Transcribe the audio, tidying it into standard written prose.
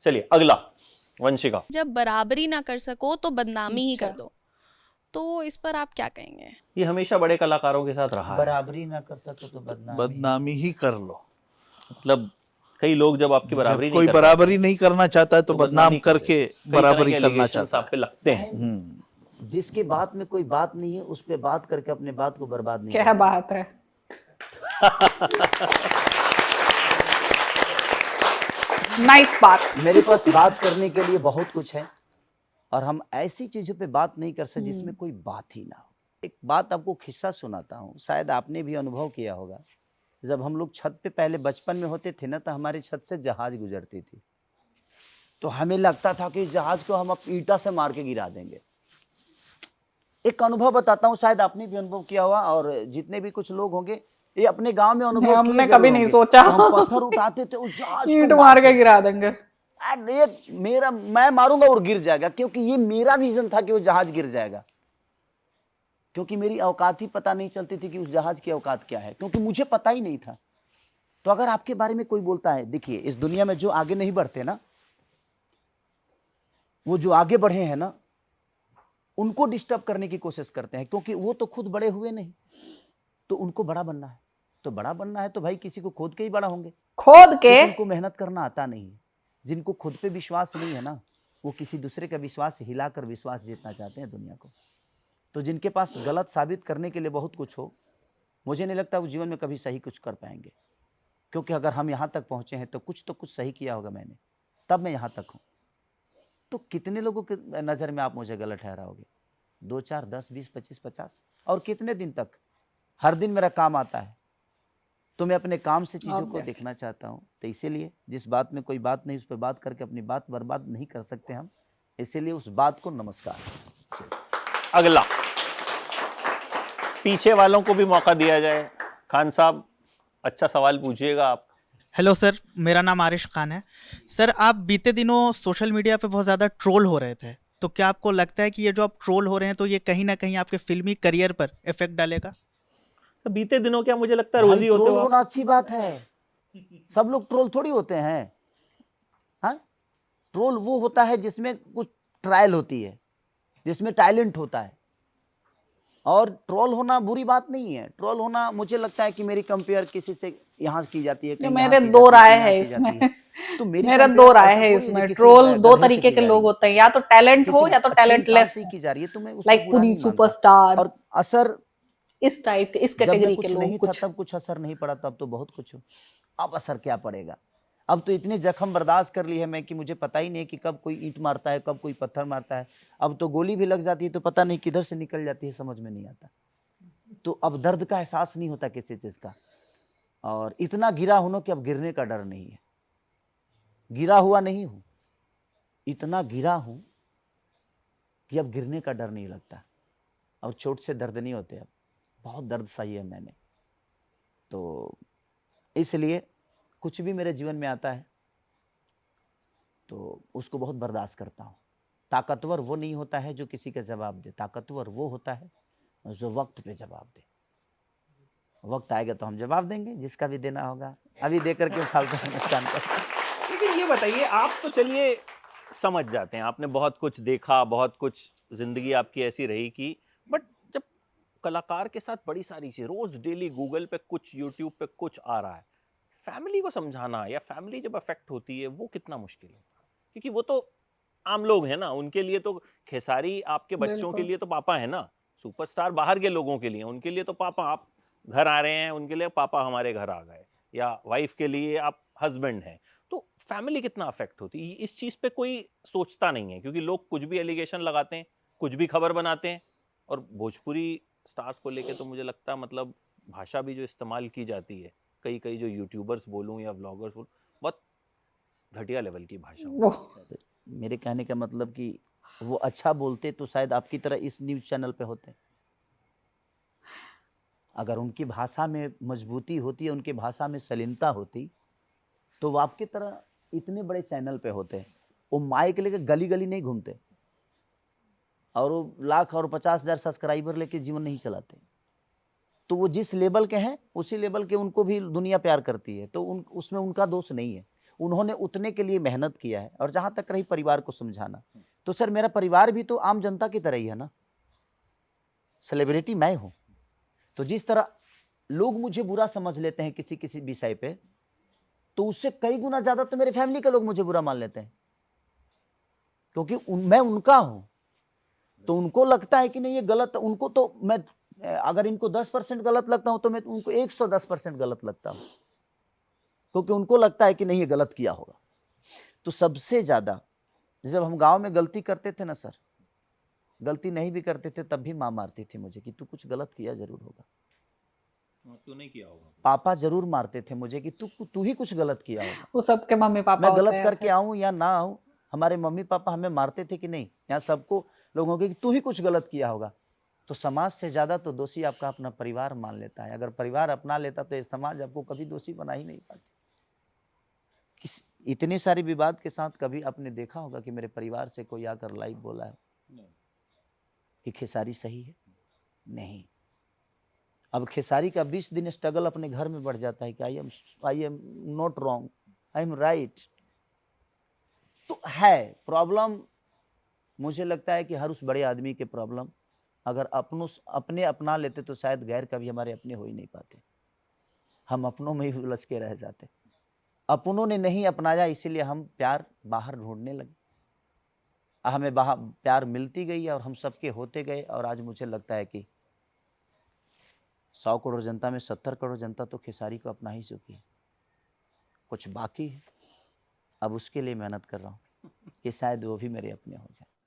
चलिए अगला, वंशिका। जब बराबरी ना कर सको तो बदनामी ही कर दो, तो इस पर आप क्या कहेंगे? ये हमेशा बड़े कलाकारों के साथ रहा है। बराबरी ना कर सको तो बदनामी ही कर लो। मतलब कई लोग जब आपकी बराबरी जब कोई बराबरी नहीं करना चाहता है तो बदनाम करके बराबरी करना चाहता है। आप पे लगते हैं। जिसके बात में कोई बात नहीं है उस पे बात करके अपने बात को बर्बाद नहीं क्या बात है। नाइस बात। मेरे पास बात करने के लिए बहुत कुछ है और हम ऐसी चीजों पे बात नहीं कर सकते जिसमें कोई बात ही ना हो। एक बात आपको किस्सा सुनाता हूँ, शायद आपने भी अनुभव किया होगा। जब हम लोग छत पे पहले बचपन में होते थे ना, तो हमारी छत से जहाज गुजरती थी, तो हमें लगता था कि जहाज को हम अब ईंटा से मार के गिरा देंगे। एक अनुभव बताता हूँ, शायद आपने भी अनुभव किया हुआ और जितने भी कुछ लोग होंगे ये अपने गांव में अनुभव हमने कभी नहीं सोचा। हम पत्थर उठाते थे उस जहाज को ईंट मार के गिरा देंगे। ये मैं मारूंगा और गिर जाएगा, क्योंकि ये मेरा विजन था कि वो जहाज गिर जाएगा, क्योंकि मेरी औकात ही पता नहीं चलती थी कि उस जहाज की औकात क्या है, क्योंकि मुझे पता ही नहीं था। तो अगर आपके बारे में कोई बोलता है, देखिए इस दुनिया में जो आगे नहीं बढ़ते ना, वो जो आगे बढ़े हैं ना, उनको डिस्टर्ब करने की कोशिश करते हैं, क्योंकि वो तो खुद बड़े हुए नहीं, तो उनको बड़ा बनना है। तो बड़ा बनना है तो भाई किसी को खोद के ही बड़ा होंगे, खोद के। उनको मेहनत करना आता नहीं है। जिनको खुद पे विश्वास नहीं है ना, वो किसी दूसरे का विश्वास हिलाकर विश्वास जीतना चाहते हैं दुनिया को। तो जिनके पास गलत साबित करने के लिए बहुत कुछ हो, मुझे नहीं लगता वो जीवन में कभी सही कुछ कर पाएंगे, क्योंकि अगर हम यहाँ तक पहुँचे हैं तो कुछ सही किया होगा मैंने, तब मैं यहाँ तक हूँ। तो कितने लोगों की नज़र में आप मुझे गलत ठहराओगे? 2, 4, 10, 20, 25, 50 और कितने दिन तक? हर दिन मेरा काम आता है, तो मैं अपने काम से चीज़ों को देखना चाहता हूँ। तो इसीलिए जिस बात में कोई बात नहीं, उस पर बात करके अपनी बात बर्बाद नहीं कर सकते हम, इसीलिए उस बात को नमस्कार। अगला, पीछे वालों को भी मौका दिया जाए। खान साहब, अच्छा सवाल पूछिएगा आप। हेलो सर, मेरा नाम आरिश खान है। सर, आप बीते दिनों सोशल मीडिया पे बहुत ज़्यादा ट्रोल हो रहे थे, तो क्या आपको लगता है कि ये जो आप ट्रोल हो रहे हैं तो ये कहीं ना कहीं आपके फिल्मी करियर पर इफेक्ट डालेगा? तो बीते दिनों क्या, मुझे लगता है रोज ही होते हो। होना अच्छी बात है, सब लोग ट्रोल थोड़ी होते हैं। हाँ, ट्रोल वो होता है जिसमें कुछ ट्रायल होती है, जिसमें टैलेंट होता है। और ट्रोल होना बुरी बात नहीं है। ट्रोल होना, मुझे लगता है कि मेरी कंपेयर किसी से यहाँ की जाती है, मेरे दो राय है इसमें। तो मेरा दो राय है इसमें। ट्रोल दो तरीके के लोग होते हैं, या तो टैलेंट हो या तो टैलेंटलेस की जा रही है, तो मैं लाइक पुनीत सुपरस्टार और असर इस टाइप के, इस कैटेगरी के लोग। नहीं था तब कुछ असर नहीं पड़ा, तब तो बहुत कुछ हो। अब असर क्या पड़ेगा? अब तो इतने जख्म बर्दाश्त कर लिए है मैं कि मुझे पता ही नहीं कि कब कोई ईंट मारता है, कब कोई पत्थर मारता है। अब तो गोली भी लग जाती है तो पता नहीं किधर से निकल जाती है, समझ में नहीं आता। तो अब दर्द का एहसास नहीं होता किसी चीज का, और इतना गिरा हूं कि अब गिरने का डर नहीं है। गिरा हुआ नहीं हूं, इतना गिरा हूं कि अब गिरने का डर नहीं लगता, और चोट से दर्द नहीं होते। अब बहुत दर्द सही है मैंने, तो इसलिए कुछ भी मेरे जीवन में आता है तो उसको बहुत बर्दाश्त करता हूँ। ताकतवर वो नहीं होता है जो किसी का जवाब दे, ताकतवर वो होता है जो वक्त पे जवाब दे। वक्त आएगा तो हम जवाब देंगे, जिसका भी देना होगा। अभी देकर के फालतू नुकसान कर। लेकिन ये बताइए, आप तो चलिए समझ जाते हैं, आपने बहुत कुछ देखा, बहुत कुछ जिंदगी आपकी ऐसी रही कि, बट जब कलाकार के साथ बड़ी सारी चीज रोज डेली गूगल पे कुछ, यूट्यूब पे कुछ आ रहा है, फैमिली को समझाना या फैमिली जब अफेक्ट होती है वो कितना मुश्किल है? क्योंकि वो तो आम लोग हैं ना, उनके लिए तो खेसारी आपके बच्चों के लिए तो पापा है ना, सुपरस्टार बाहर के लोगों के लिए, उनके लिए तो पापा, आप घर आ रहे हैं उनके लिए पापा हमारे घर आ गए, या वाइफ के लिए आप हस्बैंड हैं। तो फैमिली कितना अफेक्ट होती है, इस चीज पे कोई सोचता नहीं है, क्योंकि लोग कुछ भी एलिगेशन लगाते हैं, कुछ भी खबर बनाते हैं। और भोजपुरी स्टार्स को लेके तो मुझे लगता है, मतलब भाषा भी जो इस्तेमाल की जाती है, कई जो यूट्यूबर्स बोलूं या व्लॉगर्स बोलूं, बहुत घटिया लेवल की भाषा। मेरे कहने का मतलब कि वो अच्छा बोलते तो शायद आपकी तरह इस न्यूज़ चैनल पे होते। अगर उनकी भाषा में मजबूती होती है, उनकी भाषा में सलीनता होती, तो वो आपकी तरह इतने बड़े चैनल पे होते। वो माइक लेके गली गली नहीं घूमते, और वो लाख और 50,000 सब्सक्राइबर लेके जीवन नहीं चलाते। तो वो जिस लेवल के हैं उसी लेवल के उनको भी दुनिया प्यार करती है, तो उसमें उनका दोष नहीं है। उन्होंने उतने के लिए मेहनत किया है। और जहां तक रही परिवार को समझाना, तो सर मेरा परिवार भी तो आम जनता की तरह ही है ना, सेलिब्रिटी मैं हूं। तो जिस तरह लोग मुझे बुरा समझ लेते हैं किसी किसी विषय पे, तो उससे कई गुना ज्यादा तो मेरे फैमिली के लोग मुझे बुरा मान लेते हैं, क्योंकि मैं उनका हूं। तो उनको लगता है कि नहीं ये गलत, उनको तो मैं अगर इनको 10% गलत लगता हूं तो मैं उनको 110% गलत लगता हूं, क्योंकि उनको लगता है कि नहीं ये गलत किया होगा। तो सबसे ज्यादा जब हम गांव में गलती करते थे ना सर, गलती नहीं भी करते थे तब भी माँ मारती थी मुझे कि तू कुछ गलत किया जरूर होगा। तू नहीं किया होगा। पापा जरूर मारते थे मुझे कि तू ही कुछ गलत किया होगा। वो सबके मम्मी पापा मैं होते गलत हैं करके ऐसे। आऊं या ना आऊं, हमारे मम्मी पापा हमें मारते थे कि नहीं, यहाँ सबको लोगों के कि तू ही कुछ गलत किया होगा। तो समाज से ज्यादा तो दोषी आपका अपना परिवार मान लेता है। अगर परिवार अपना लेता तो ये समाज आपको कभी दोषी बना ही नहीं पाती। इतने सारे विवाद के साथ कभी आपने देखा होगा कि मेरे परिवार से कोई आकर लाइव बोला है कि खेसारी सही है? नहीं। अब खेसारी का 20 दिन स्ट्रगल अपने घर में बढ़ जाता है कि I am not wrong, I am right. तो है प्रॉब्लम, मुझे लगता है कि हर उस बड़े आदमी के प्रॉब्लम अगर अपने अपना लेते तो शायद गैर कभी हमारे अपने हो ही नहीं पाते। हम अपनों में ही उलझ के रह जाते। अपनों ने नहीं अपनाया, इसीलिए हम प्यार बाहर ढूंढने लगे। हमें बाहर प्यार मिलती गई और हम सबके होते गए। और आज मुझे लगता है कि 100 करोड़ जनता में 70 करोड़ जनता तो खेसारी को अपना ही चुकी है। कुछ बाकी है, अब उसके लिए मेहनत कर रहा हूँ कि शायद वो भी मेरे अपने हो जाए।